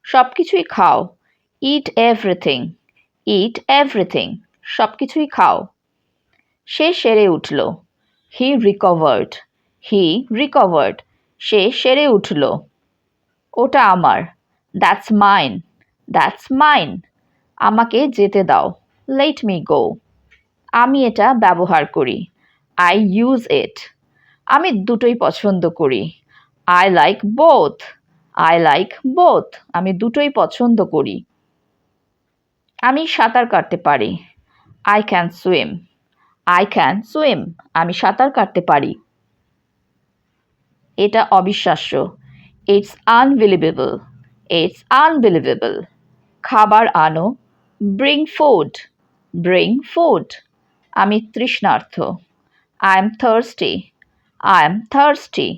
সব কিছুই খাও। ইট এভরিথিং। ইট এভরিথিং। সব কিছুই খাও। সে সেরে উঠল। হি রিকভার্ড। হি রিকভার্ড। সে সেরে উঠল। ওটা আমার। That's mine. That's mine. আমাকে যেতে দাও। Let me go. আমি এটা ব্যবহার করি। I use it. আমি দুটোই পছন্দ করি। I like both. I like both. আমি দুটোই পছন্দ করি। আমি সাঁতার কাটতে পারি। I can swim. I can swim. আমি সাঁতার কাটতে পারি। এটা অবিশ্বাস্য। It's unbelievable. It's unbelievable. খাবার আনো। Bring food. Bring food. আমি তৃষ্ণার্ত। I am thirsty. I am thirsty.